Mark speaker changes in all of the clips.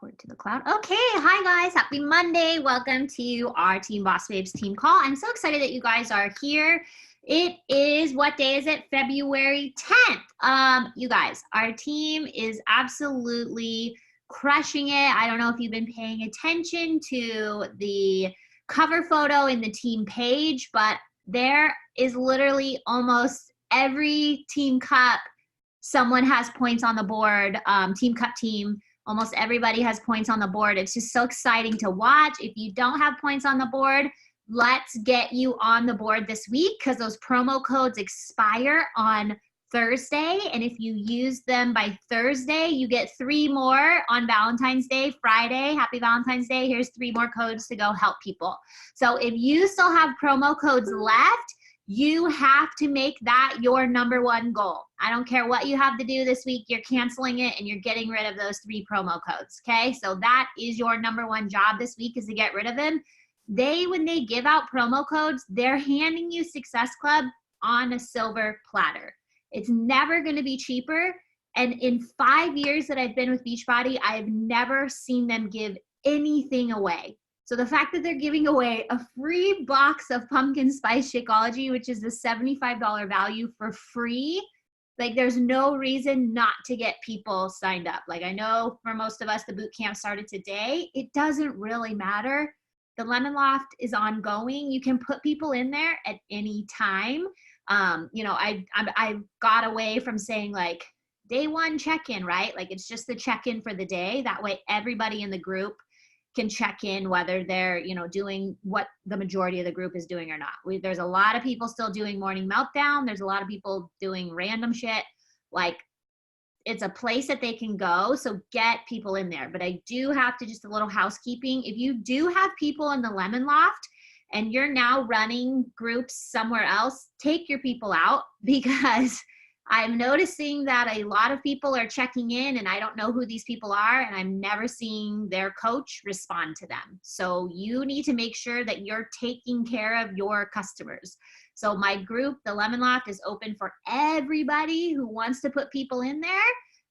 Speaker 1: Record to the cloud. Okay, hi guys, happy Monday. Welcome to our Team Boss Babes team call. I'm so excited that you guys are here. It is, what day is it? February 10th. You guys, our team is absolutely crushing it. I don't know if you've been paying attention to the cover photo in the team page, but there is literally almost every team cup. Someone has points on the board, team cup team. Almost everybody has points on the board. It's just so exciting to watch. If you don't have points on the board, let's get you on the board this week because those promo codes expire on Thursday. And if you use them by Thursday, you get 3 more on Valentine's Day, Friday. Happy Valentine's Day. Here's 3 more codes to go help people. So if you still have promo codes left, you have to make that your number one goal. I don't care what you have to do this week, you're canceling it and you're getting rid of those 3 promo codes, okay? So that is your number one job this week, is to get rid of them. When they give out promo codes, they're handing you Success Club on a silver platter. It's never gonna be cheaper. And in 5 years that I've been with Beachbody, I've never seen them give anything away. So the fact that they're giving away a free box of pumpkin spice Shakeology, which is the $75 value for free, like there's no reason not to get people signed up. Like I know for most of us, the boot camp started today. It doesn't really matter. The Lemon Loft is ongoing. You can put people in there at any time. You know, I got away from saying like day one check-in, right? Like it's just the check-in for the day. That way everybody in the group can check in whether they're, you know, doing what the majority of the group is doing or not. There's a lot of people still doing Morning Meltdown. There's a lot of people doing random shit. Like it's a place that they can go. So get people in there. But I do have to, just a little housekeeping. If you do have people in the Lemon Loft and you're now running groups somewhere else, take your people out, because I'm noticing that a lot of people are checking in and I don't know who these people are, and I'm never seeing their coach respond to them. So you need to make sure that you're taking care of your customers. So my group, the Lemon Loft, is open for everybody who wants to put people in there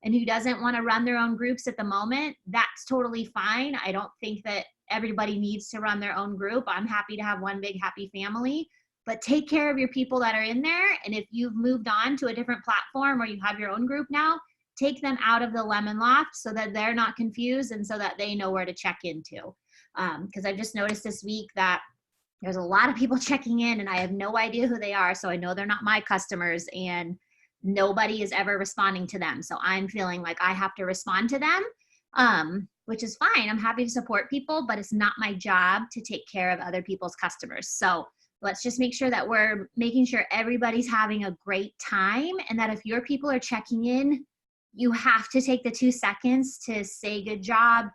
Speaker 1: and who doesn't want to run their own groups at the moment. That's totally fine. I don't think that everybody needs to run their own group. I'm happy to have one big happy family. But take care of your people that are in there. And if you've moved on to a different platform or you have your own group now, take them out of the Lemon Loft so that they're not confused and so that they know where to check into. Because I've just noticed this week that there's a lot of people checking in and I have no idea who they are. So I know they're not my customers and nobody is ever responding to them. So I'm feeling like I have to respond to them, which is fine. I'm happy to support people, but it's not my job to take care of other people's customers. So let's just make sure that we're making sure everybody's having a great time, and that if your people are checking in, you have to take the 2 seconds to say good job,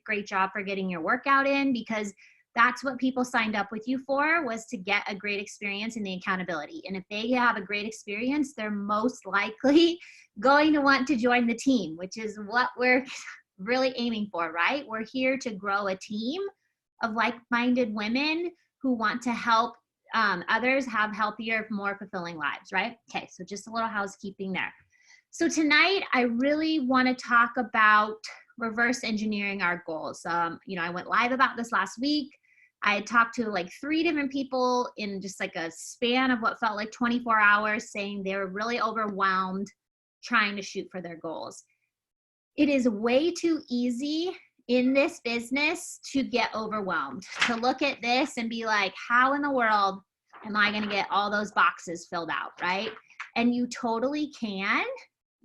Speaker 1: great job for getting your workout in, because that's what people signed up with you for, was to get a great experience in the accountability. And if they have a great experience, they're most likely going to want to join the team, which is what we're really aiming for, right? We're here to grow a team of like-minded women who want to help others have healthier, more fulfilling lives, right? Okay, so just a little housekeeping there. So tonight, I really want to talk about reverse engineering our goals. You know, I went live about this last week. I had talked to like 3 different people in just like a span of what felt like 24 hours, saying they were really overwhelmed trying to shoot for their goals. It is way too easy in this business to get overwhelmed, to look at this and be like, how in the world am I going to get all those boxes filled out, right? And you totally can.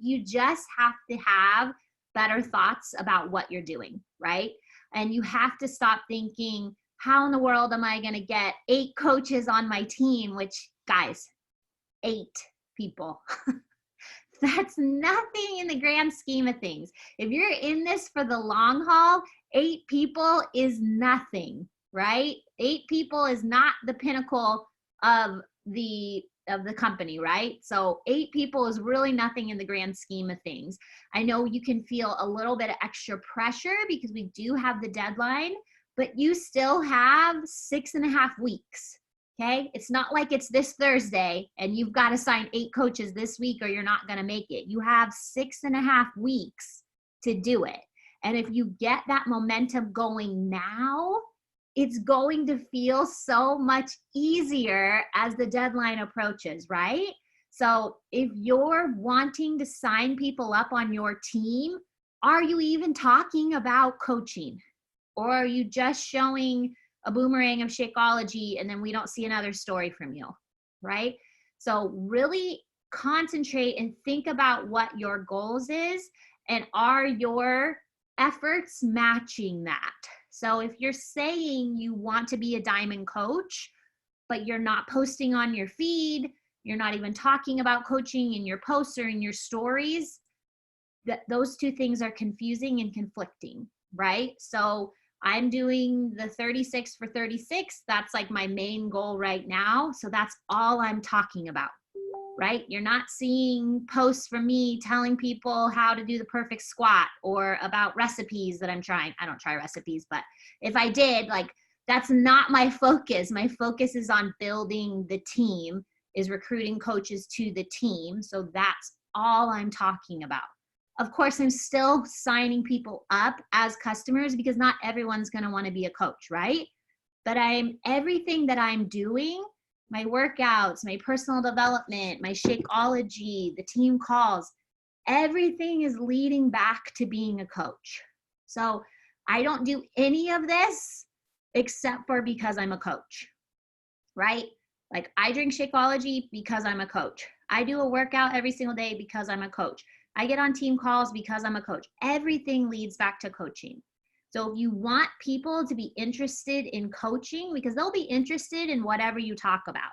Speaker 1: You just have to have better thoughts about what you're doing, right? And you have to stop thinking, how in the world am I going to get 8 coaches on my team? Which, guys, 8 people. That's nothing in the grand scheme of things. If you're in this for the long haul, 8 people is nothing, right? 8 people is not the pinnacle of the company, right? So 8 people is really nothing in the grand scheme of things. I know you can feel a little bit of extra pressure because we do have the deadline, but you still have 6.5 weeks. Okay, it's not like it's this Thursday and you've got to sign 8 coaches this week or you're not going to make it. You have 6.5 weeks to do it. And if you get that momentum going now, it's going to feel so much easier as the deadline approaches, right? So if you're wanting to sign people up on your team, are you even talking about coaching? Or are you just showing a boomerang of Shakeology and then we don't see another story from you, right? So really concentrate and think about what your goals is, and are your efforts matching that? So if you're saying you want to be a diamond coach, but you're not posting on your feed, you're not even talking about coaching in your posts or in your stories, those two things are confusing and conflicting, right? So I'm doing the 36 for 36. That's like my main goal right now. So that's all I'm talking about, right? You're not seeing posts from me telling people how to do the perfect squat or about recipes that I'm trying. I don't try recipes, but if I did, like, that's not my focus. My focus is on building the team, is recruiting coaches to the team. So that's all I'm talking about. Of course, I'm still signing people up as customers because not everyone's going to want to be a coach, right? But everything that I'm doing, my workouts, my personal development, my Shakeology, the team calls, everything is leading back to being a coach. So I don't do any of this except for because I'm a coach, right? Like, I drink Shakeology because I'm a coach. I do a workout every single day because I'm a coach. I get on team calls because I'm a coach. Everything leads back to coaching. So if you want people to be interested in coaching, because they'll be interested in whatever you talk about,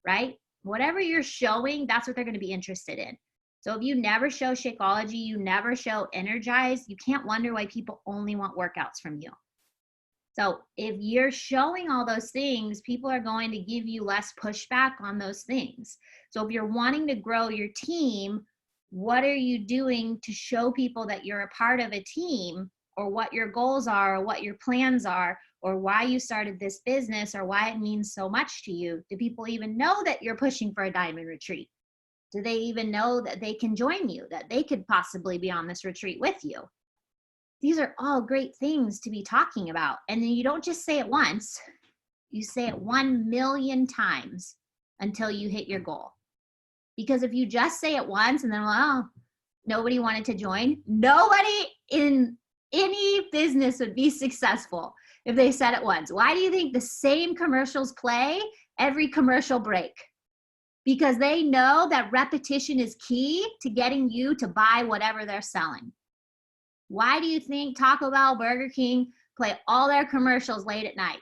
Speaker 1: right? Whatever you're showing, that's what they're going to be interested in. So if you never show Shakeology, you never show Energize, you can't wonder why people only want workouts from you. So if you're showing all those things, people are going to give you less pushback on those things. So if you're wanting to grow your team, what are you doing to show people that you're a part of a team, or what your goals are, or what your plans are, or why you started this business, or why it means so much to you? Do people even know that you're pushing for a diamond retreat? Do they even know that they can join you, that they could possibly be on this retreat with you? These are all great things to be talking about. And then you don't just say it once, you say it 1,000,000 times until you hit your goal. Because if you just say it once and then, well, nobody wanted to join, nobody in any business would be successful if they said it once. Why do you think the same commercials play every commercial break? Because they know that repetition is key to getting you to buy whatever they're selling. Why do you think Taco Bell, Burger King play all their commercials late at night?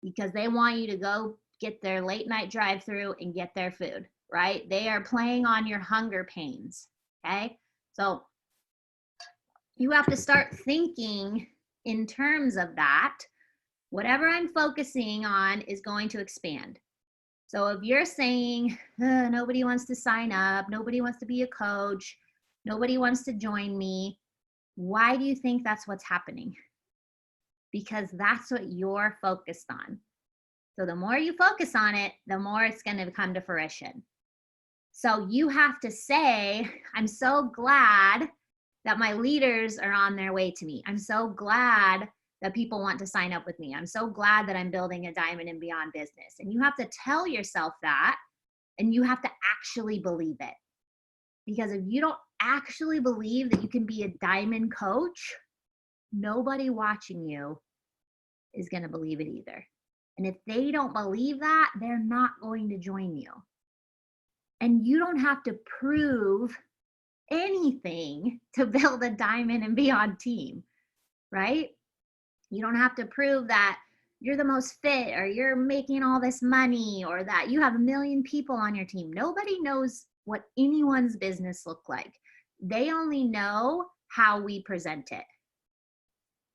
Speaker 1: Because they want you to go get their late night drive-through and get their food, right? They are playing on your hunger pains, okay? So you have to start thinking in terms of that. Whatever I'm focusing on is going to expand. So if you're saying, nobody wants to sign up, nobody wants to be a coach, nobody wants to join me, why do you think that's what's happening? Because that's what you're focused on. So the more you focus on it, the more it's going to come to fruition. So you have to say, I'm so glad that my leaders are on their way to me. I'm so glad that people want to sign up with me. I'm so glad that I'm building a diamond and beyond business. And you have to tell yourself that, and you have to actually believe it. Because if you don't actually believe that you can be a diamond coach, nobody watching you is going to believe it either. And if they don't believe that, they're not going to join you. And you don't have to prove anything to build a diamond and beyond team, right? You don't have to prove that you're the most fit, or you're making all this money, or that you have 1,000,000 people on your team. Nobody knows what anyone's business look like. They only know how we present it.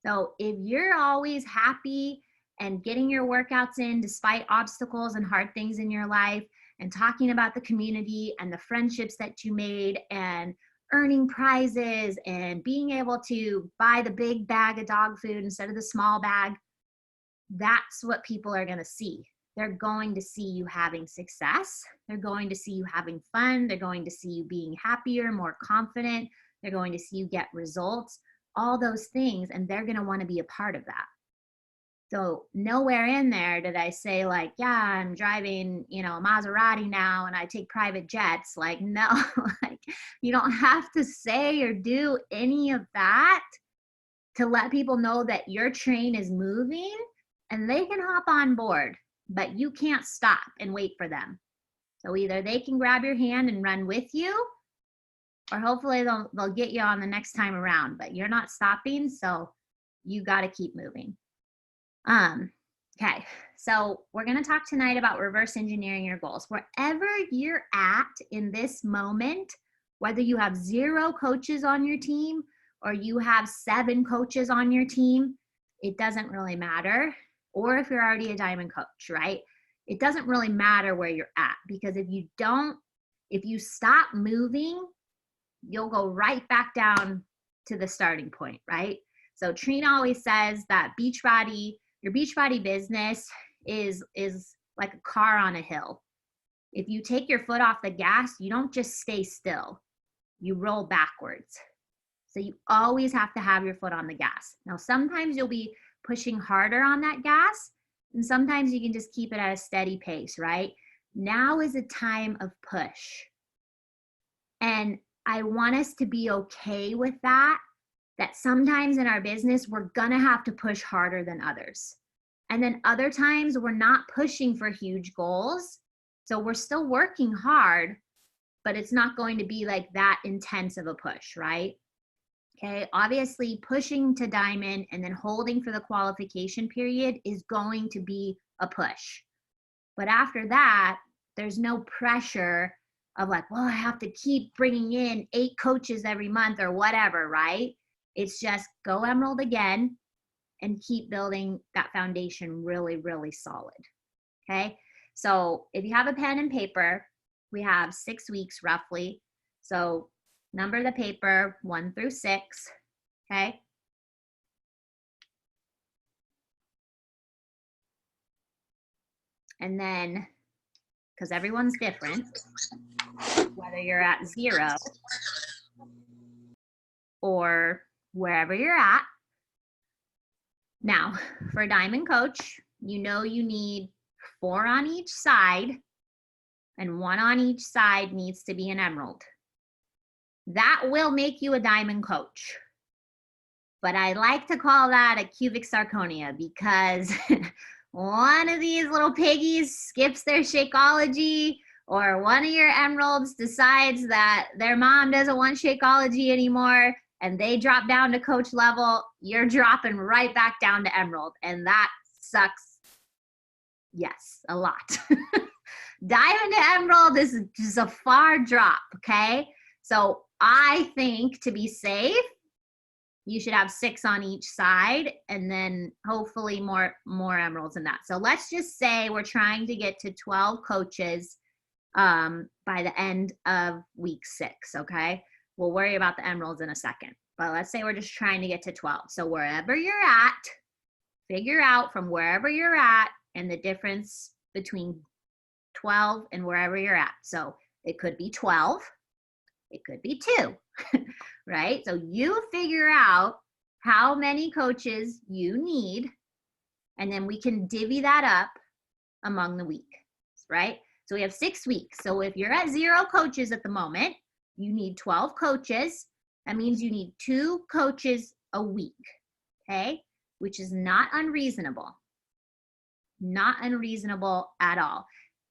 Speaker 1: So if you're always happy and getting your workouts in despite obstacles and hard things in your life, and talking about the community and the friendships that you made, and earning prizes, and being able to buy the big bag of dog food instead of the small bag, that's what people are going to see. They're going to see you having success. They're going to see you having fun. They're going to see you being happier, more confident. They're going to see you get results, all those things, and they're going to want to be a part of that. So nowhere in there did I say like, yeah, I'm driving, a Maserati now and I take private jets. Like, no, like you don't have to say or do any of that to let people know that your train is moving and they can hop on board, but you can't stop and wait for them. So either they can grab your hand and run with you, or hopefully they'll get you on the next time around, but you're not stopping. So you got to keep moving. Okay, so we're going to talk tonight about reverse engineering your goals. Wherever you're at in this moment, whether you have 0 coaches on your team or you have 7 coaches on your team, it doesn't really matter. Or if you're already a diamond coach, right? It doesn't really matter where you're at, because if you stop moving, you'll go right back down to the starting point, right? So Trina always says that your Beachbody business is like a car on a hill. If you take your foot off the gas, you don't just stay still, you roll backwards. So you always have to have your foot on the gas. Now, sometimes you'll be pushing harder on that gas, and sometimes you can just keep it at a steady pace, right? Now is a time of push. And I want us to be okay with that sometimes in our business, we're gonna have to push harder than others. And then other times we're not pushing for huge goals. So we're still working hard, but it's not going to be like that intense of a push, right? Okay, obviously pushing to diamond and then holding for the qualification period is going to be a push. But after that, there's no pressure of like, well, I have to keep bringing in 8 coaches every month or whatever, right? It's just go emerald again and keep building that foundation really, really solid. Okay, so if you have a pen and paper, we have 6 weeks roughly. So number the paper 1 through 6, okay? And then, because everyone's different, whether you're at 0 or wherever you're at. Now, for a diamond coach, you need 4 on each side, and 1 on each side needs to be an emerald. That will make you a diamond coach. But I like to call that a cubic zirconia, because one of these little piggies skips their Shakeology, or one of your emeralds decides that their mom doesn't want Shakeology anymore and they drop down to coach level, you're dropping right back down to emerald. And that sucks. Yes, a lot. Diamond to emerald is just a far drop, okay? So I think to be safe, you should have 6 on each side, and then hopefully more emeralds than that. So let's just say we're trying to get to 12 coaches by the end of week 6, okay? We'll worry about the emeralds in a second, but let's say we're just trying to get to 12. So wherever you're at, figure out from wherever you're at and the difference between 12 and wherever you're at. So it could be 12, it could be 2, right? So you figure out how many coaches you need, and then we can divvy that up among the week, right? So we have 6 weeks. So if you're at 0 coaches at the moment, you need 12 coaches. That means you need 2 coaches a week, okay? Which is not unreasonable. Not unreasonable at all.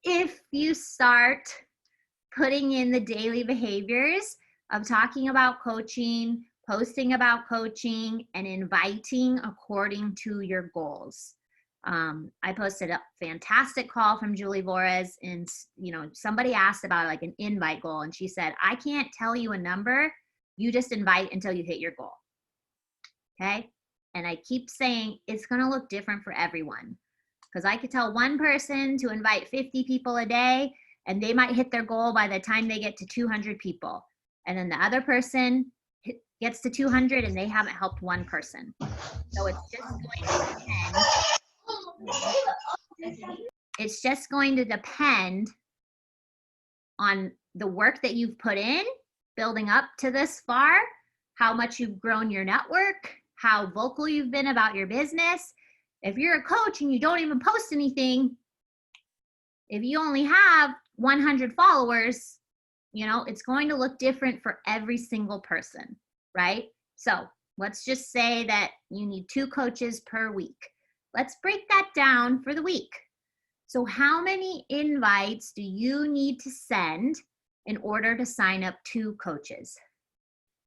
Speaker 1: If you start putting in the daily behaviors of talking about coaching, posting about coaching, and inviting according to your goals. I posted a fantastic call from Julie Vores, and somebody asked about like an invite goal, and she said, I can't tell you a number, you just invite until you hit your goal. Okay? And I keep saying it's gonna look different for everyone, because I could tell one person to invite 50 people a day, and they might hit their goal by the time they get to 200 people. And then the other person gets to 200 and they haven't helped one person. So it's just going to depend on the work that you've put in building up to this far, how much you've grown your network, how vocal you've been about your business. If you're a coach and you don't even post anything, if you only have 100 followers, you know, it's going to look different for every single person, right? So let's just say that you need 2 coaches per week. Let's break that down for the week. So how many invites do you need to send in order to sign up 2 coaches?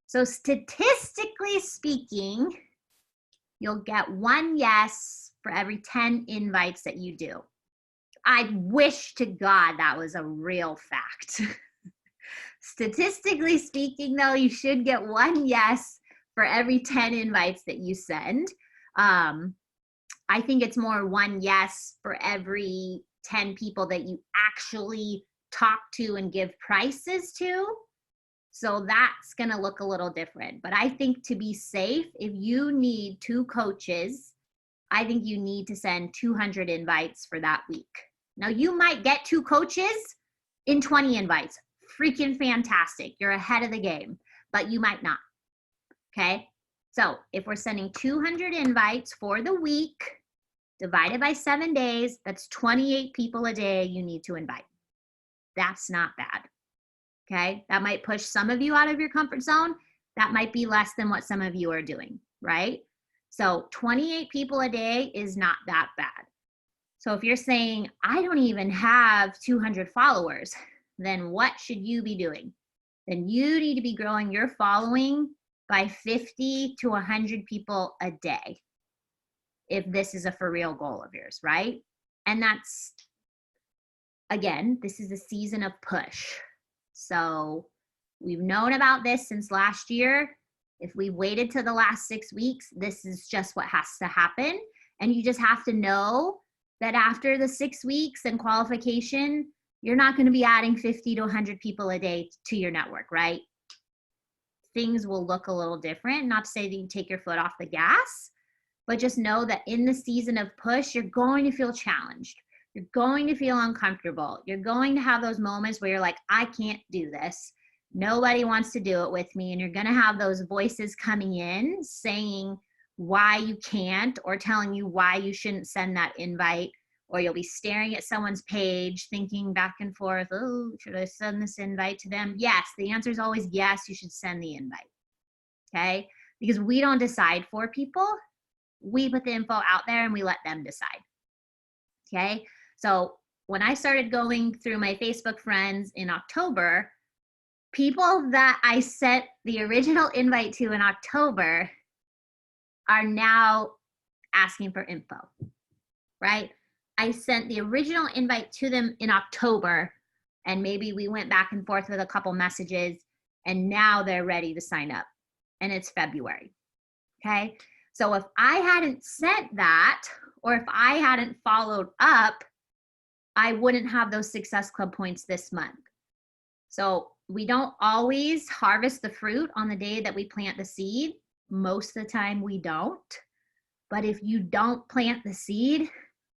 Speaker 1: So statistically speaking, you'll get 1 yes for every 10 invites that you do. I wish to God that was a real fact. Statistically speaking, though, you should get 1 yes for every 10 invites that you send. I think it's more 1 yes for every 10 people that you actually talk to and give prices to. So that's going to look a little different. But I think to be safe, if you need 2 coaches, I think you need to send 200 invites for that week. Now, you might get 2 coaches in 20 invites. Freaking fantastic. You're ahead of the game, but you might not. Okay? So if we're sending 200 invites for the week, divided by 7 days, that's 28 people a day you need to invite. That's not bad. Okay? That might push some of you out of your comfort zone. That might be less than what some of you are doing, right? So 28 people a day is not that bad. So if you're saying, I don't even have 200 followers, then what should you be doing? Then you need to be growing your following by 50 to 100 people a day, if this is a for real goal of yours, right? And that's, again, this is a season of push. So we've known about this since last year. If we waited to the last 6 weeks, this is just what has to happen. And you just have to know that after the 6 weeks and qualification, you're not going to be adding 50 to 100 people a day to your network, right? Things will look a little different. Not to say that you take your foot off the gas, but just know that in the season of push, you're going to feel challenged. You're going to feel uncomfortable. You're going to have those moments where you're like, I can't do this. Nobody wants to do it with me. And you're going to have those voices coming in saying why you can't, or telling you why you shouldn't send that invite. Or you'll be staring at someone's page thinking back and forth, oh, should I send this invite to them? Yes, the answer is always yes, you should send the invite, okay? Because we don't decide for people. We put the info out there and we let them decide, okay? So when I started going through my Facebook friends in October, people that I sent the original invite to in October are now asking for info, right? I sent the original invite to them in October, and maybe we went back and forth with a couple messages, and now they're ready to sign up, and it's February, okay? So if I hadn't sent that, or if I hadn't followed up, I wouldn't have those Success Club points this month. So we don't always harvest the fruit on the day that we plant the seed. Most of the time we don't. But if you don't plant the seed,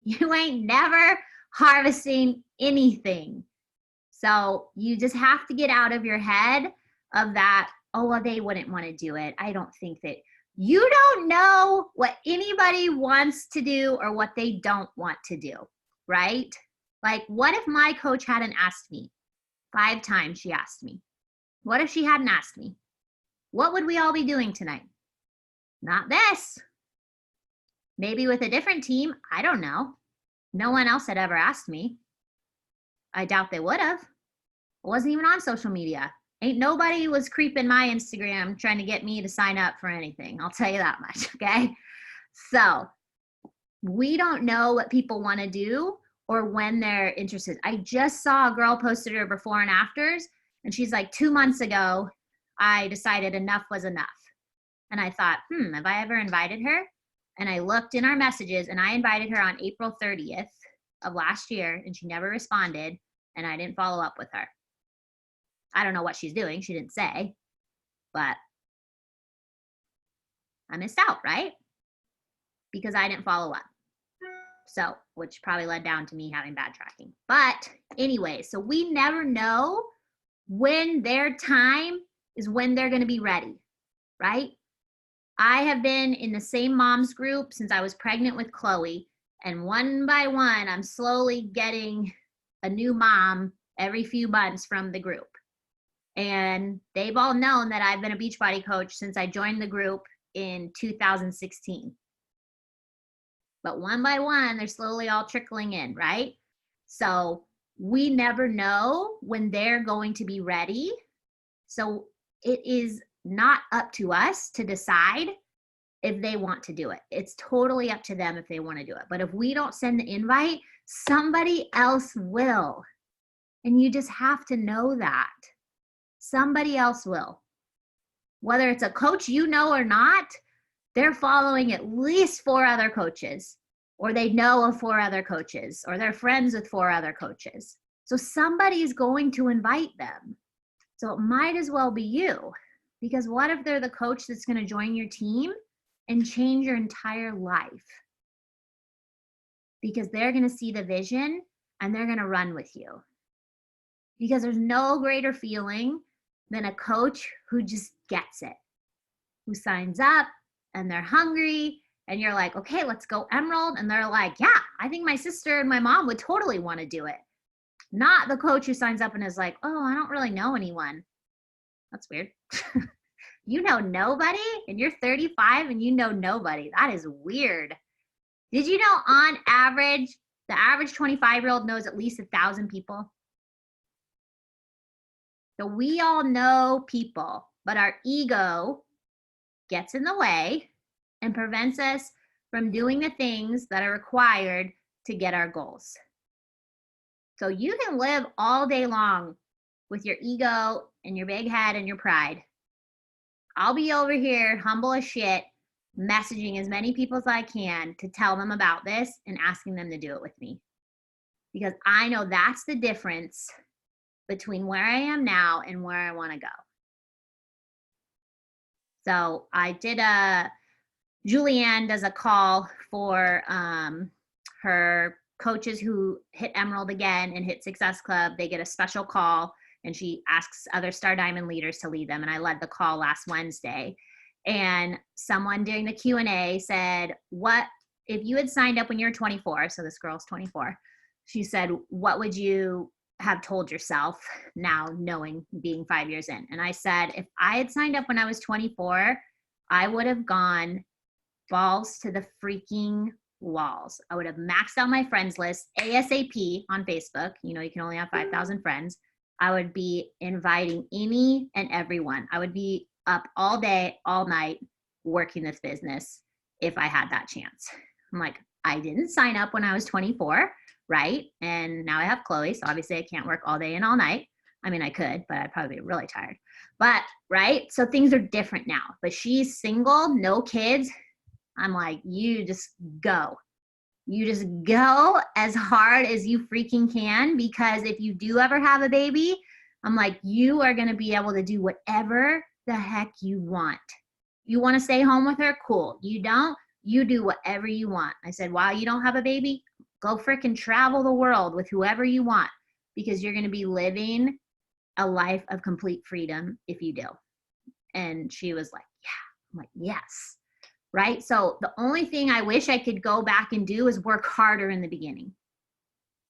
Speaker 1: you ain't never harvesting anything. So you just have to get out of your head of that, oh, well, they wouldn't want to do it. I don't think that. You don't know what anybody wants to do or what they don't want to do, right? Like, what if my coach hadn't asked me? 5 times she asked me. What if she hadn't asked me? What would we all be doing tonight? Not this. Maybe with a different team. I don't know. No one else had ever asked me. I doubt they would have. I wasn't even on social media. Ain't nobody was creeping my Instagram trying to get me to sign up for anything. I'll tell you that much, okay? So we don't know what people want to do or when they're interested. I just saw a girl posted her before and afters, and she's like, 2 months ago, I decided enough was enough. And I thought, have I ever invited her? And I looked in our messages, and I invited her on April 30th of last year, and she never responded, and I didn't follow up with her. I don't know what she's doing. She didn't say, but I missed out, right? Because I didn't follow up. So, which probably led down to me having bad tracking. But anyway, so we never know when their time is when they're going to be ready. right? I have been in the same mom's group since I was pregnant with Chloe. And one by one, I'm slowly getting a new mom every few months from the group. And they've all known that I've been a Beachbody coach since I joined the group in 2016. But one by one, they're slowly all trickling in, right? So we never know when they're going to be ready. So it is not up to us to decide if they want to do it. It's totally up to them if they want to do it. But if we don't send the invite, somebody else will. And you just have to know that. Somebody else will. Whether it's a coach you know or not, they're following at least 4 other coaches, or they know of 4 other coaches, or they're friends with 4 other coaches. So somebody's going to invite them. So it might as well be you, because what if they're the coach that's going to join your team and change your entire life? Because they're going to see the vision and they're going to run with you. Because there's no greater feeling than a coach who just gets it, who signs up and they're hungry and you're like, okay, let's go Emerald. And they're like, yeah, I think my sister and my mom would totally want to do it. Not the coach who signs up and is like, oh, I don't really know anyone. That's weird. You know nobody and you're 35 and you know nobody. That is weird. Did you know on average, the average 25-year-old knows at least 1,000 people? So we all know people, but our ego gets in the way and prevents us from doing the things that are required to get our goals. So you can live all day long with your ego and your big head and your pride. I'll be over here humble as shit, messaging as many people as I can to tell them about this and asking them to do it with me. Because I know that's the difference between where I am now and where I want to go. So I did Julianne does a call for her coaches who hit Emerald again and hit Success Club. They get a special call and she asks other Star Diamond leaders to lead them. And I led the call last Wednesday. And someone during the Q&A said, what if you had signed up when you were 24? So this girl's 24. She said, what would you have told yourself now, knowing, being 5 years in? And I said, if I had signed up when I was 24, I would have gone balls to the freaking walls. I would have maxed out my friends list ASAP on Facebook. You know, you can only have 5,000 friends. I would be inviting any and everyone. I would be up all day, all night working this business if I had that chance. I'm like, I didn't sign up when I was 24, right? And now I have Chloe, so obviously I can't work all day and all night. I mean, I could, but I'd probably be really tired. But, right? So things are different now. But she's single, no kids. I'm like, you just go. You just go as hard as you freaking can, because if you do ever have a baby, I'm like, you are going to be able to do whatever the heck you want. You want to stay home with her? Cool. You don't? You do whatever you want. I said, while you don't have a baby, go freaking travel the world with whoever you want, because you're going to be living a life of complete freedom if you do. And she was like, yeah. I'm like, yes. Right? So the only thing I wish I could go back and do is work harder in the beginning.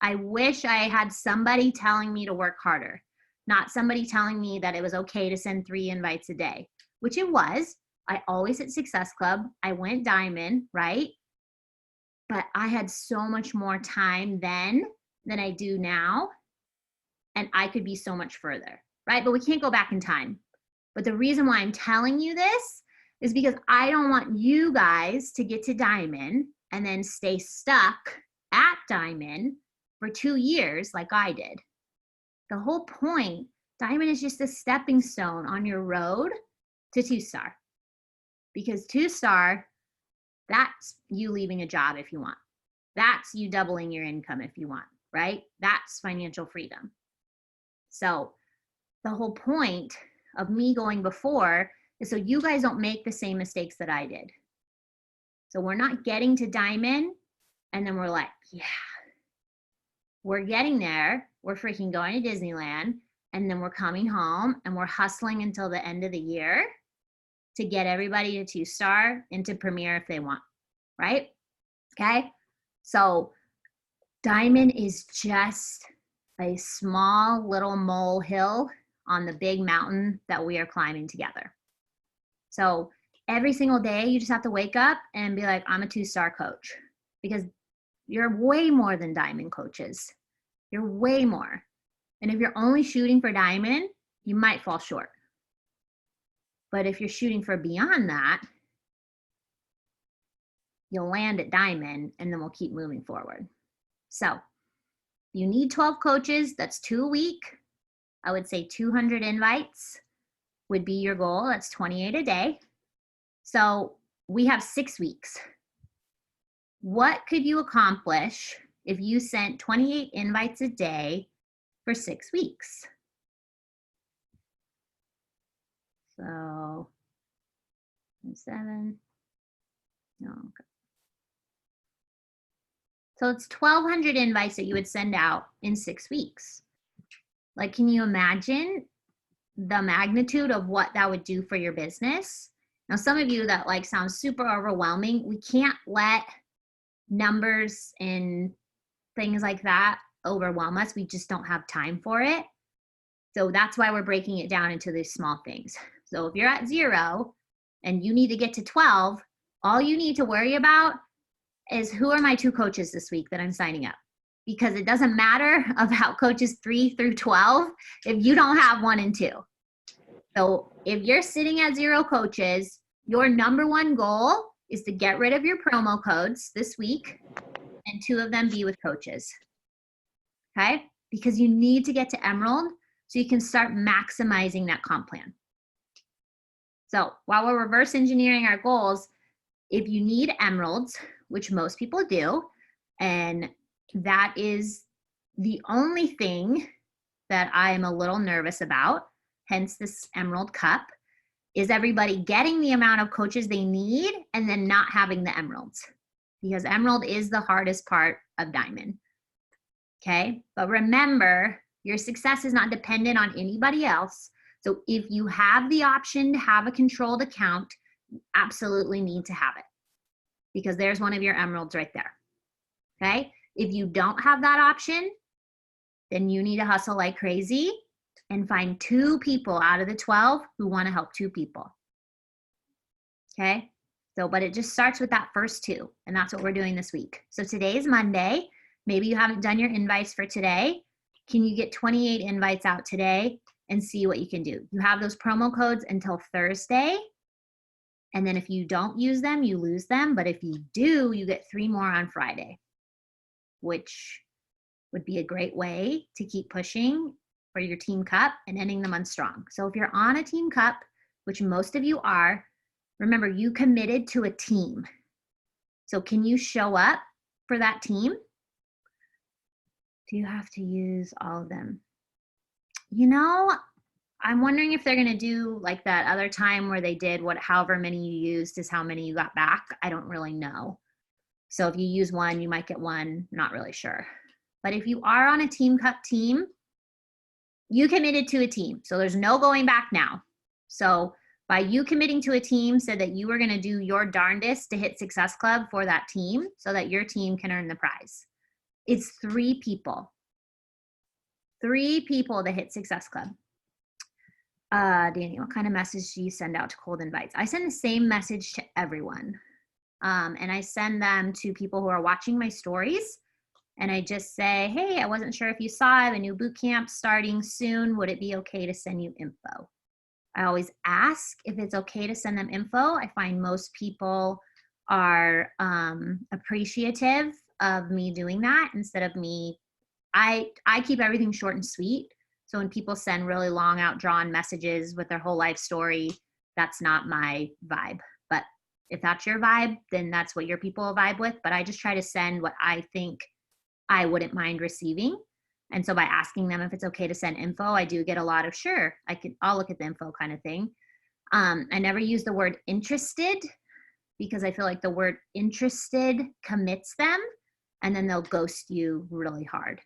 Speaker 1: I wish I had somebody telling me to work harder, not somebody telling me that it was okay to send 3 invites a day, which it was. I always hit Success Club. I went Diamond, right? But I had so much more time then than I do now. And I could be so much further, right? But we can't go back in time. But the reason why I'm telling you this is because I don't want you guys to get to Diamond and then stay stuck at Diamond for 2 years like I did. The whole point, Diamond is just a stepping stone on your road to 2-star. Because 2-star, that's you leaving a job if you want. That's you doubling your income if you want, right? That's financial freedom. So the whole point of me going before is so you guys don't make the same mistakes that I did. So we're not getting to Diamond and then we're like, yeah, we're getting there. We're freaking going to Disneyland, and then we're coming home and we're hustling until the end of the year. to get everybody to 2-star and to Premier if they want, right? Okay, so Diamond is just a small little molehill on the big mountain that we are climbing together. So every single day, you just have to wake up and be like, I'm a 2-star coach, because you're way more than Diamond coaches. You're way more. And if you're only shooting for Diamond, you might fall short. But if you're shooting for beyond that, you'll land at Diamond, and then we'll keep moving forward. So you need 12 coaches. That's 2 a week. I would say 200 invites would be your goal. That's 28 a day. So we have 6 weeks. What could you accomplish if you sent 28 invites a day for 6 weeks? So 7, no, okay. So it's 1,200 invites that you would send out in 6 weeks. Like, can you imagine the magnitude of what that would do for your business? Now, some of you that like sounds super overwhelming, we can't let numbers and things like that overwhelm us. We just don't have time for it. So that's why we're breaking it down into these small things. So if you're at 0 and you need to get to 12, all you need to worry about is, who are my 2 coaches this week that I'm signing up? Because it doesn't matter about coaches 3 through 12 if you don't have 1 and 2. So if you're sitting at 0 coaches, your number 1 goal is to get rid of your promo codes this week, and 2 of them be with coaches. Okay? Because you need to get to Emerald so you can start maximizing that comp plan. So while we're reverse engineering our goals, if you need emeralds, which most people do, and that is the only thing that I am a little nervous about, hence this Emerald Cup, is everybody getting the amount of coaches they need and then not having the emeralds, because Emerald is the hardest part of Diamond. Okay, but remember, your success is not dependent on anybody else. So if you have the option to have a controlled account, you absolutely need to have it, because there's one of your emeralds right there. Okay, if you don't have that option, then you need to hustle like crazy and find 2 people out of the 12 who want to help 2 people. Okay, so, but it just starts with that first 2, and that's what we're doing this week. So today is Monday. Maybe you haven't done your invites for today. Can you get 28 invites out today and see what you can do? You have those promo codes until Thursday. And then if you don't use them, you lose them. But if you do, you get 3 more on Friday, which would be a great way to keep pushing for your team cup and ending the month strong. So if you're on a team cup, which most of you are, remember, you committed to a team. So can you show up for that team? Do you have to use all of them? You know, I'm wondering if they're going to do like that other time where they did however many you used is how many you got back. I don't really know. So if you use 1, you might get 1, not really sure. But if you are on a team cup team, you committed to a team. So there's no going back now. So by you committing to a team, said that you were going to do your darndest to hit Success Club for that team so that your team can earn the prize. It's 3 people. 3 people to hit Success Club. Danny, what kind of message do you send out to cold invites? I send the same message to everyone. And I send them to people who are watching my stories. And I just say, hey, I wasn't sure if you saw, I have a new boot camp starting soon. Would it be okay to send you info? I always ask if it's okay to send them info. I find most people are appreciative of me doing that instead of me. I keep everything short and sweet. So when people send really long outdrawn messages with their whole life story, that's not my vibe. But if that's your vibe, then that's what your people will vibe with. But I just try to send what I think I wouldn't mind receiving. And so by asking them if it's okay to send info, I do get a lot of, sure, I'll look at the info kind of thing. I never use the word interested because I feel like the word interested commits them and then they'll ghost you really hard.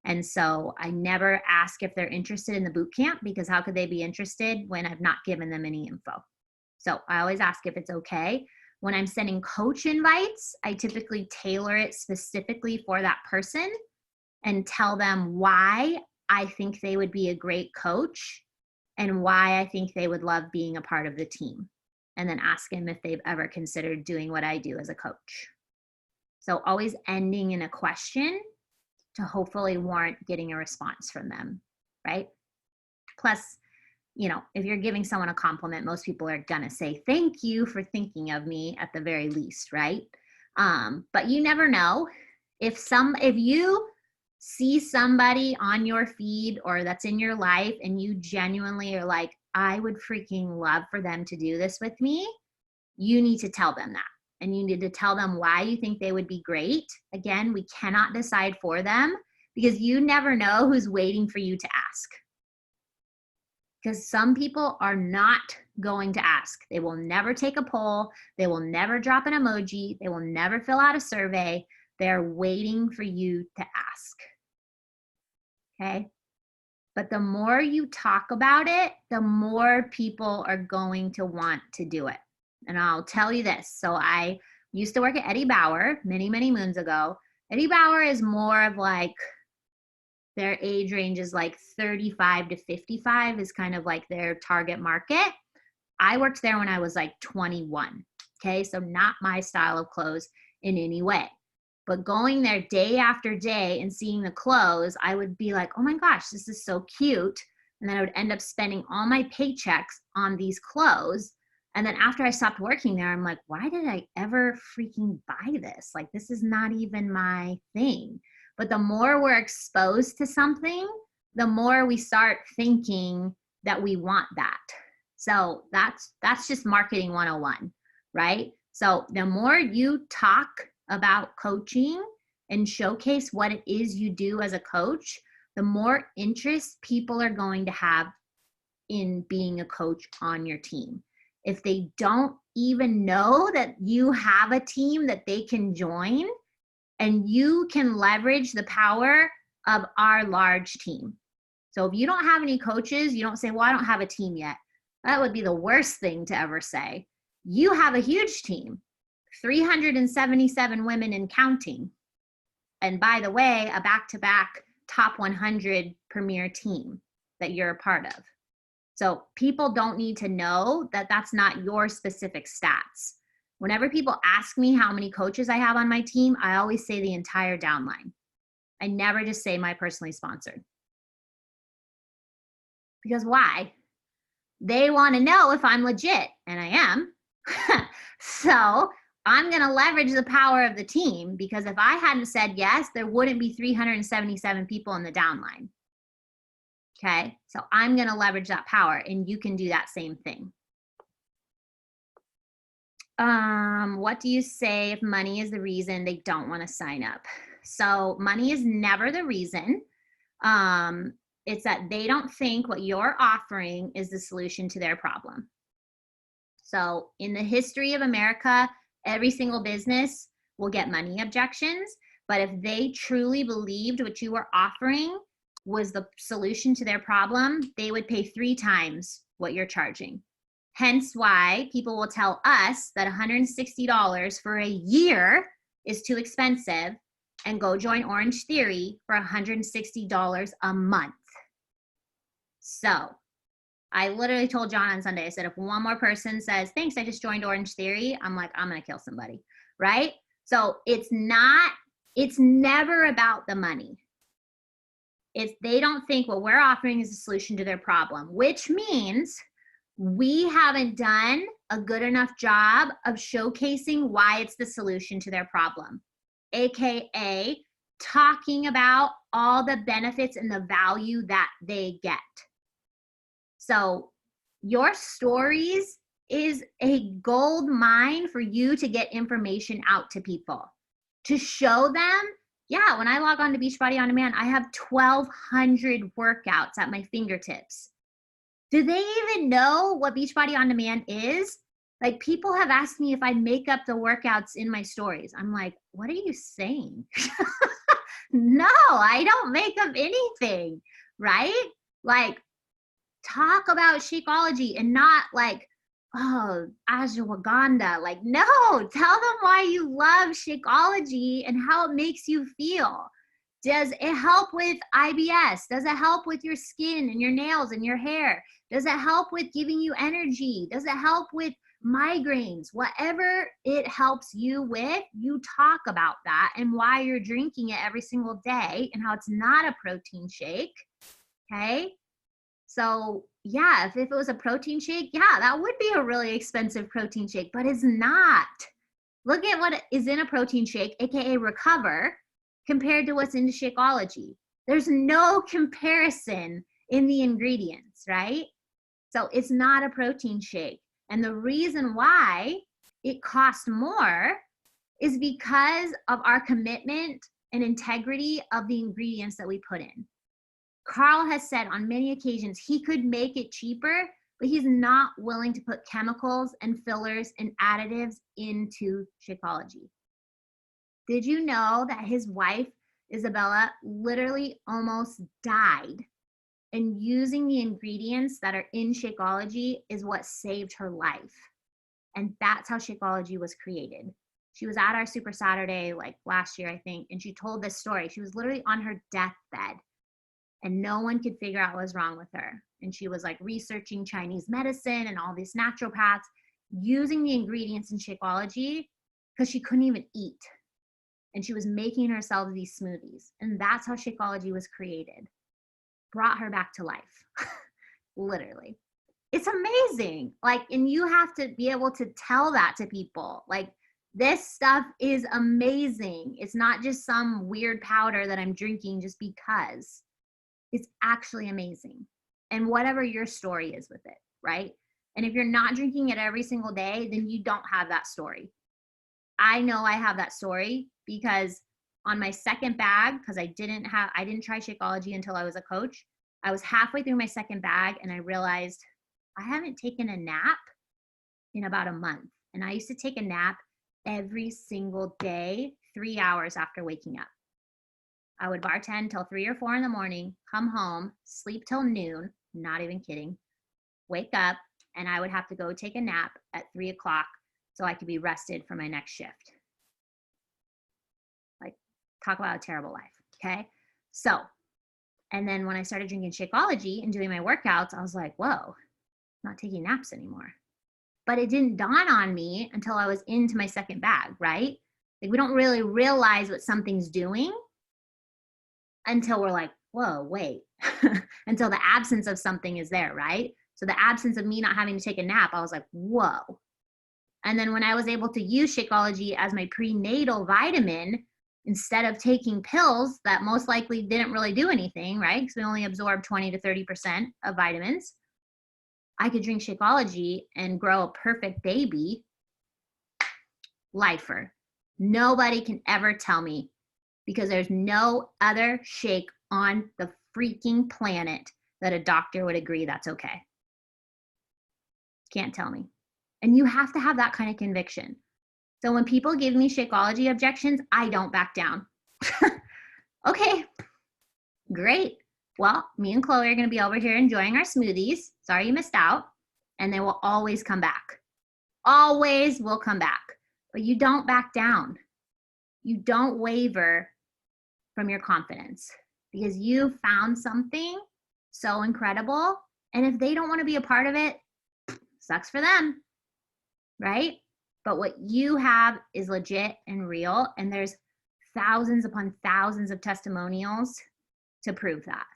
Speaker 1: And so I never ask if they're interested in the boot camp, because how could they be interested when I've not given them any info? So I always ask if it's okay. When I'm sending coach invites, I typically tailor it specifically for that person and tell them why I think they would be a great coach and why I think they would love being a part of the team. And then ask them if they've ever considered doing what I do as a coach. So always ending in a question to hopefully warrant getting a response from them, right? Plus, you know, if you're giving someone a compliment, most people are gonna say, thank you for thinking of me at the very least, right? But you never know. If you see somebody on your feed or that's in your life and you genuinely are like, I would freaking love for them to do this with me, you need to tell them that. And you need to tell them why you think they would be great. Again, we cannot decide for them because you never know who's waiting for you to ask. Because some people are not going to ask. They will never take a poll. They will never drop an emoji. They will never fill out a survey. They're waiting for you to ask. Okay? But the more you talk about it, the more people are going to want to do it. And I'll tell you this. So I used to work at Eddie Bauer many, many moons ago. Eddie Bauer is more of like, their age range is like 35 to 55 is kind of like their target market. I worked there when I was like 21. Okay, so not my style of clothes in any way. But going there day after day and seeing the clothes, I would be like, oh my gosh, this is so cute. And then I would end up spending all my paychecks on these clothes. And then after I stopped working there, I'm like, why did I ever freaking buy this? Like, this is not even my thing. But the more we're exposed to something, the more we start thinking that we want that. So that's just marketing 101, right? So the more you talk about coaching and showcase what it is you do as a coach, the more interest people are going to have in being a coach on your team. If they don't even know that you have a team that they can join, and you can leverage the power of our large team. So if you don't have any coaches, you don't say, well, I don't have a team yet. That would be the worst thing to ever say. You have a huge team, 377 women and counting. And by the way, a back-to-back top 100 premier team that you're a part of. So people don't need to know that that's not your specific stats. Whenever people ask me how many coaches I have on my team, I always say the entire downline. I never just say my personally sponsored. Because why? They want to know if I'm legit, and I am. So I'm going to leverage the power of the team, because if I hadn't said yes, there wouldn't be 377 people in the downline. Okay, so I'm going to leverage that power, and you can do that same thing. What do you say if money is the reason they don't want to sign up? So money is never the reason. It's that they don't think what you're offering is the solution to their problem. So in the history of America, every single business will get money objections, but if they truly believed what you were offering was the solution to their problem, they would pay 3 times what you're charging. Hence why people will tell us that $160 for a year is too expensive and go join Orange Theory for $160 a month. So I literally told John on Sunday, I said, if one more person says, thanks, I just joined Orange Theory, I'm like, I'm going to kill somebody, right? So it's never about the money. If they don't think what we're offering is a solution to their problem, which means we haven't done a good enough job of showcasing why it's the solution to their problem, AKA talking about all the benefits and the value that they get. So your stories is a gold mine for you to get information out to people, to show them, yeah, when I log on to Beachbody On Demand, I have 1,200 workouts at my fingertips. Do they even know what Beachbody On Demand is? Like, people have asked me if I make up the workouts in my stories. I'm like, what are you saying? No, I don't make up anything, right? Like, talk about Shakeology and not like oh, ashwagandha. Like, no, tell them why you love Shakeology and how it makes you feel. Does it help with IBS? Does it help with your skin and your nails and your hair? Does it help with giving you energy? Does it help with migraines? Whatever it helps you with, you talk about that and why you're drinking it every single day and how it's not a protein shake. Okay. So yeah, if it was a protein shake, yeah, that would be a really expensive protein shake, but it's not. Look at what is in a protein shake, AKA Recover, compared to what's in Shakeology. There's no comparison in the ingredients, right? So it's not a protein shake. And the reason why it costs more is because of our commitment and integrity of the ingredients that we put in. Carl has said on many occasions he could make it cheaper, but he's not willing to put chemicals and fillers and additives into Shakeology. Did you know that his wife, Isabella, literally almost died? And using the ingredients that are in Shakeology is what saved her life. And that's how Shakeology was created. She was at our Super Saturday like last year, I think, and she told this story. She was literally on her deathbed and no one could figure out what was wrong with her. And she was like researching Chinese medicine and all these naturopaths using the ingredients in Shakeology because she couldn't even eat. And she was making herself these smoothies. And that's how Shakeology was created. Brought her back to life, literally. It's amazing. Like, and you have to be able to tell that to people. Like, this stuff is amazing. It's not just some weird powder that I'm drinking just because. It's actually amazing. And whatever your story is with it, right? And if you're not drinking it every single day, then you don't have that story. I know I have that story because on my second bag, because I didn't try Shakeology until I was a coach. I was halfway through my second bag and I realized I haven't taken a nap in about a month. And I used to take a nap every single day, 3 hours after waking up. I would bartend till 3 or 4 in the morning, come home, sleep till noon, not even kidding, wake up, and I would have to go take a nap at 3 o'clock so I could be rested for my next shift. Like, talk about a terrible life, okay? So, and then when I started drinking Shakeology and doing my workouts, I was like, whoa, I'm not taking naps anymore. But it didn't dawn on me until I was into my second bag, right? Like, we don't really realize what something's doing until we're like, whoa, wait, until the absence of something is there, right? So the absence of me not having to take a nap, I was like, whoa. And then when I was able to use Shakeology as my prenatal vitamin, instead of taking pills that most likely didn't really do anything, right? Because we only absorb 20 to 30% of vitamins, I could drink Shakeology and grow a perfect baby. Lifer. Nobody can ever tell me, because there's no other shake on the freaking planet that a doctor would agree that's okay. Can't tell me. And you have to have that kind of conviction. So when people give me Shakeology objections, I don't back down. Okay, great. Well, me and Chloe are going to be over here enjoying our smoothies. Sorry you missed out. And they will always come back. Always will come back. But you don't back down. You don't waver from your confidence, because you found something so incredible. And if they don't want to be a part of it, sucks for them, right? But what you have is legit and real. And there's thousands upon thousands of testimonials to prove that.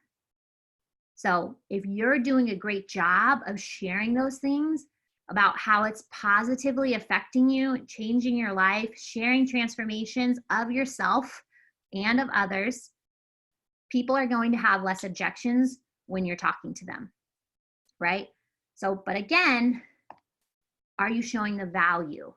Speaker 1: So if you're doing a great job of sharing those things about how it's positively affecting you, changing your life, sharing transformations of yourself and of others, people are going to have less objections when you're talking to them, right? So, but again, are you showing the value?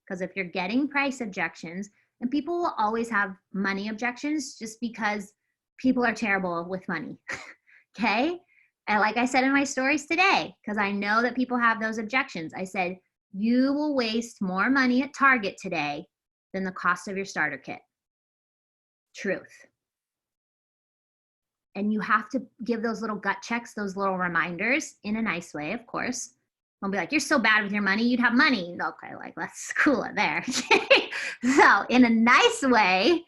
Speaker 1: Because if you're getting price objections, and people will always have money objections just because people are terrible with money, okay? And like I said in my stories today, because I know that people have those objections, I said, you will waste more money at Target today than the cost of your starter kit. Truth. And you have to give those little gut checks, those little reminders, in a nice way, of course, I'll be like, you're so bad with your money, you'd have money. Okay, like let's cool it there. So in a nice way,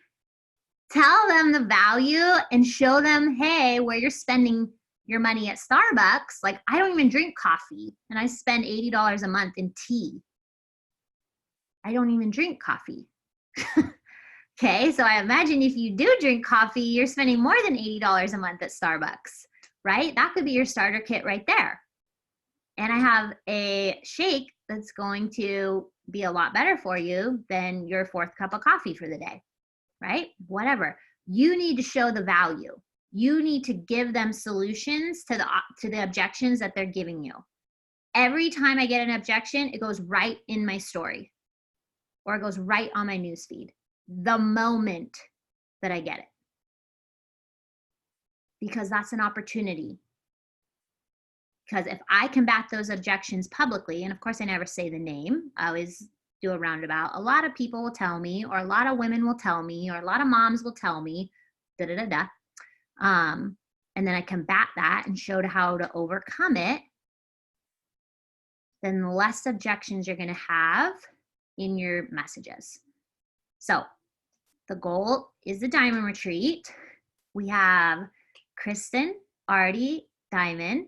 Speaker 1: tell them the value and show them, hey, where you're spending your money at Starbucks. Like, I don't even drink coffee and I spend $80 a month in tea. I don't even drink coffee. Okay, so I imagine if you do drink coffee, you're spending more than $80 a month at Starbucks, right? That could be your starter kit right there. And I have a shake that's going to be a lot better for you than your 4th cup of coffee for the day, right? Whatever. You need to show the value. You need to give them solutions to the objections that they're giving you. Every time I get an objection, it goes right in my story or it goes right on my newsfeed the moment that I get it. Because that's an opportunity. Because if I combat those objections publicly, and of course I never say the name, I always do a roundabout. A lot of people will tell me, or a lot of women will tell me, or a lot of moms will tell me, and then I combat that and show how to overcome it, then the less objections you're going to have in your messages. So the goal is the diamond retreat. We have Kristen, Artie, Diamond.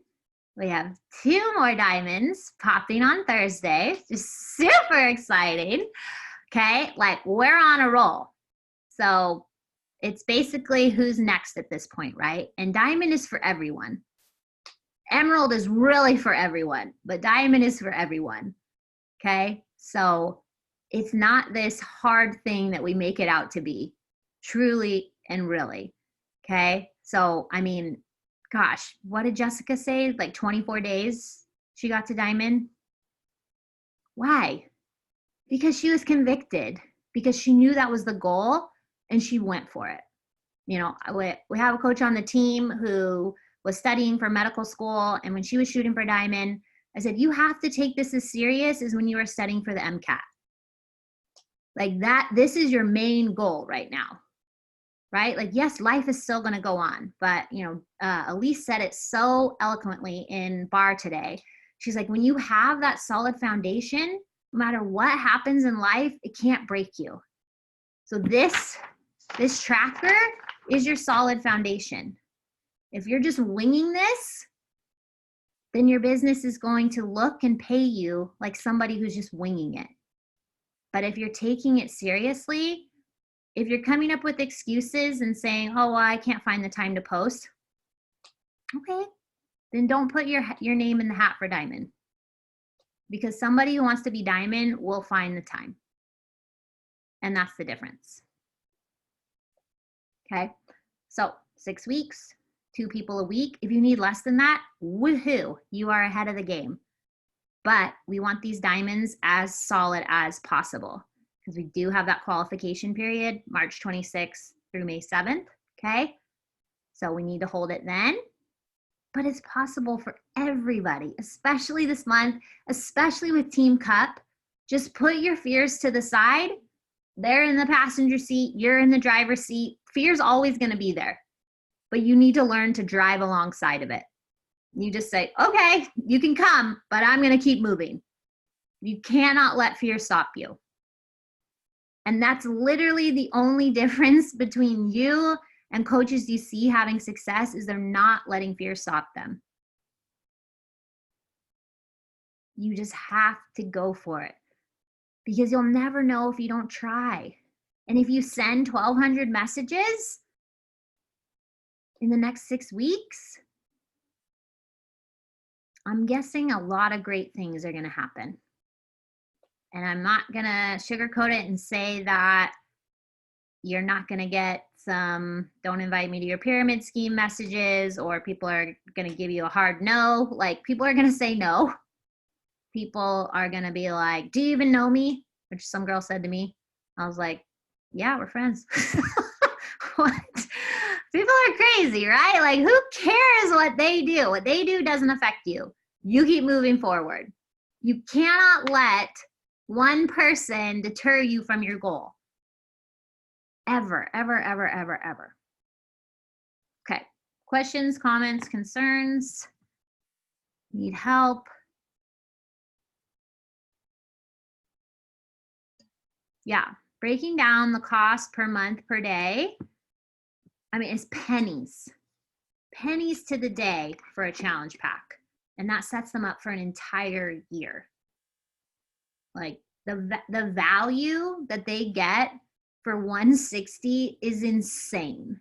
Speaker 1: We have 2 more diamonds popping on Thursday. Just super exciting. Okay, like we're on a roll. So it's basically who's next at this point, right? And diamond is for everyone. Emerald is really for everyone, but diamond is for everyone. Okay, so it's not this hard thing that we make it out to be, truly and really. Okay, so I mean, gosh, what did Jessica say? Like 24 days she got to diamond. Why? Because she was convicted, because she knew that was the goal and she went for it. You know, we have a coach on the team who was studying for medical school, and when she was shooting for diamond, I said, you have to take this as serious as when you were studying for the MCAT. Like that, this is your main goal right now. Right? Like, yes, life is still going to go on. But, you know, Elise said it so eloquently in bar today. She's like, when you have that solid foundation, no matter what happens in life, it can't break you. So this tracker is your solid foundation. If you're just winging this, then your business is going to look and pay you like somebody who's just winging it. But if you're taking it seriously, if you're coming up with excuses and saying, oh, well, I can't find the time to post, okay, then don't put your name in the hat for diamond. Because somebody who wants to be diamond will find the time. And that's the difference. Okay, so 6 weeks, 2 people a week. If you need less than that, woohoo, you are ahead of the game. But we want these diamonds as solid as possible, because we do have that qualification period, March 26th through May 7th, okay? So we need to hold it then, but it's possible for everybody, especially this month, especially with Team Cup. Just put your fears to the side. They're in the passenger seat, you're in the driver's seat. Fear's always gonna be there, but you need to learn to drive alongside of it. You just say, okay, you can come, but I'm gonna keep moving. You cannot let fear stop you. And that's literally the only difference between you and coaches you see having success, is they're not letting fear stop them. You just have to go for it, because you'll never know if you don't try. And if you send 1,200 messages in the next 6 weeks, I'm guessing a lot of great things are going to happen. And I'm not going to sugarcoat it and say that you're not going to get some don't invite me to your pyramid scheme messages, or people are going to give you a hard no. Like, people are going to say no. People are going to be like, do you even know me? Which some girl said to me. I was like, yeah, we're friends. What? People are crazy, right? Like, who cares what they do? What they do doesn't affect you. You keep moving forward. You cannot let one person deter you from your goal. Ever, ever, ever, ever, ever. Okay. Questions, comments, concerns? Need help? Yeah. Breaking down the cost per month per day. I mean, it's pennies to the day for a challenge pack. And that sets them up for an entire year. Like the value that they get for 160 is insane.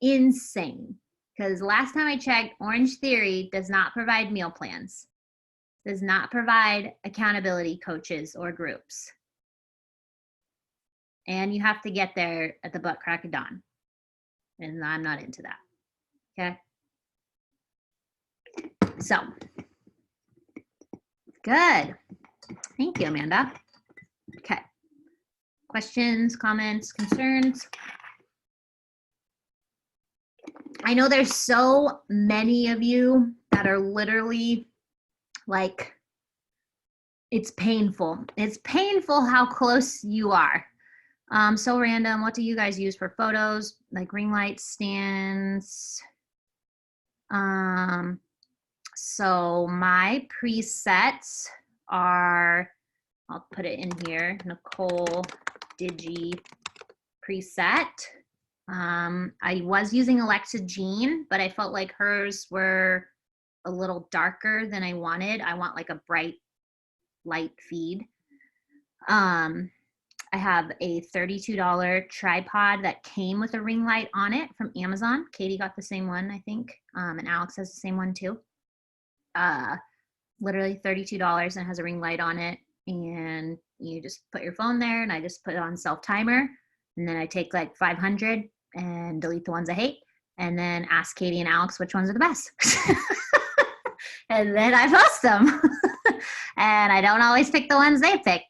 Speaker 1: Insane. Because last time I checked, Orange Theory does not provide meal plans, does not provide accountability coaches or groups. And you have to get there at the butt crack of dawn. And I'm not into that. Okay. So, good. Thank you, Amanda. Okay. Questions, comments, concerns? I know there's so many of you that are literally like, it's painful. It's painful how close you are. So random. What do you guys use for photos? Like ring light stands. So my presets are, I'll put it in here, Nicole Digi preset. I was using Alexa Jean, but I felt like hers were a little darker than I wanted. I want like a bright light feed. I have a $32 tripod that came with a ring light on it from Amazon. Katie got the same one, I think. And Alex has the same one too. Literally $32 and has a ring light on it. And you just put your phone there, and I just put it on self timer. And then I take like 500 and delete the ones I hate. And then ask Katie and Alex which ones are the best. And then I post them. And I don't always pick the ones they pick.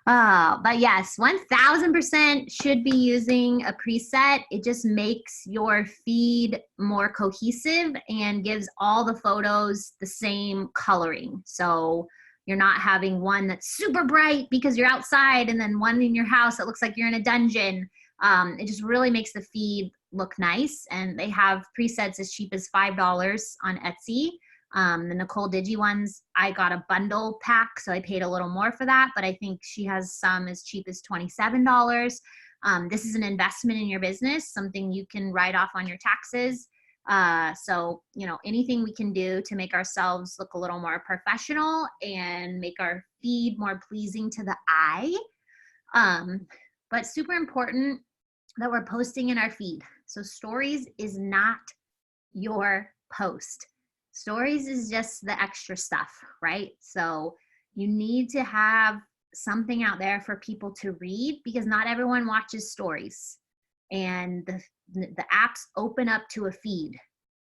Speaker 1: But yes, 1000% should be using a preset. It just makes your feed more cohesive and gives all the photos the same coloring. So you're not having one that's super bright because you're outside and then one in your house that looks like you're in a dungeon. It just really makes the feed look nice. And they have presets as cheap as $5 on Etsy. The Nicole Digi ones, I got a bundle pack, so I paid a little more for that, but I think she has some as cheap as $27. This is an investment in your business, something you can write off on your taxes. So, you know, anything we can do to make ourselves look a little more professional and make our feed more pleasing to the eye. But super important that we're posting in our feed. So stories is not your post. Stories is just the extra stuff, right? So you need to have something out there for people to read, because not everyone watches stories, and the apps open up to a feed.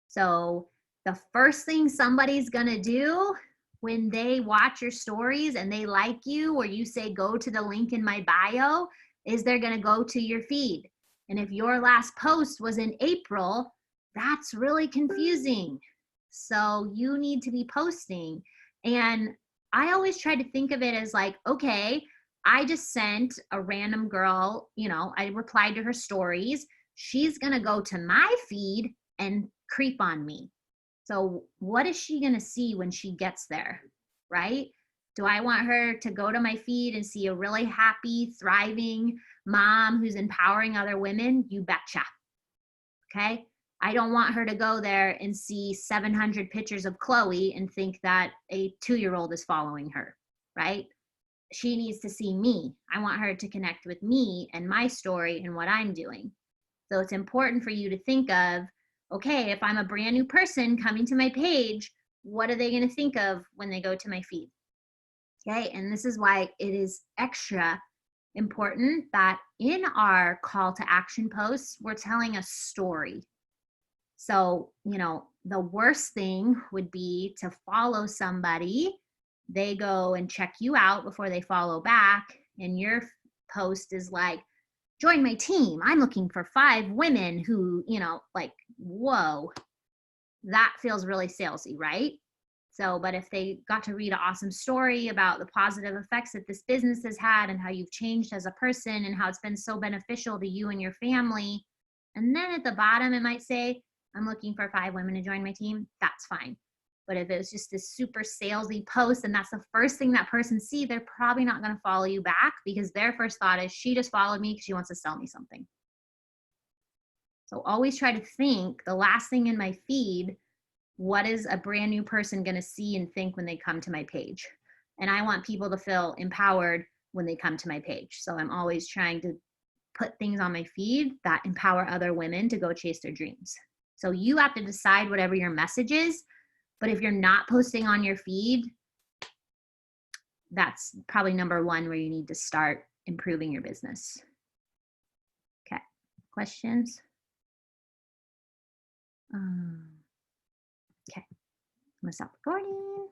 Speaker 1: So the first thing somebody's gonna do when they watch your stories and they like you, or you say go to the link in my bio, is they're gonna go to your feed. And if your last post was in April, that's really confusing. So you need to be posting. And I always try to think of it as like, okay, I just sent a random girl, you know, I replied to her stories. She's going to go to my feed and creep on me. So what is she going to see when she gets there, right? Do I want her to go to my feed and see a really happy, thriving mom who's empowering other women? You betcha. Okay. I don't want her to go there and see 700 pictures of Chloe and think that a 2-year-old is following her, right? She needs to see me. I want her to connect with me and my story and what I'm doing. So it's important for you to think of, okay, if I'm a brand new person coming to my page, what are they going to think of when they go to my feed? Okay, and this is why it is extra important that in our call to action posts, we're telling a story. So, you know, the worst thing would be to follow somebody, they go and check you out before they follow back, and your post is like, join my team. I'm looking for 5 women who, you know, like, whoa, that feels really salesy, right? So, but if they got to read an awesome story about the positive effects that this business has had and how you've changed as a person and how it's been so beneficial to you and your family, and then at the bottom it might say, I'm looking for 5 women to join my team, that's fine. But if it's just this super salesy post and that's the first thing that person sees, they're probably not going to follow you back because their first thought is she just followed me because she wants to sell me something. So always try to think the last thing in my feed, what is a brand new person going to see and think when they come to my page? And I want people to feel empowered when they come to my page. So I'm always trying to put things on my feed that empower other women to go chase their dreams. So you have to decide whatever your message is. But if you're not posting on your feed, that's probably number one where you need to start improving your business. Okay, questions? Okay, I'm gonna stop recording.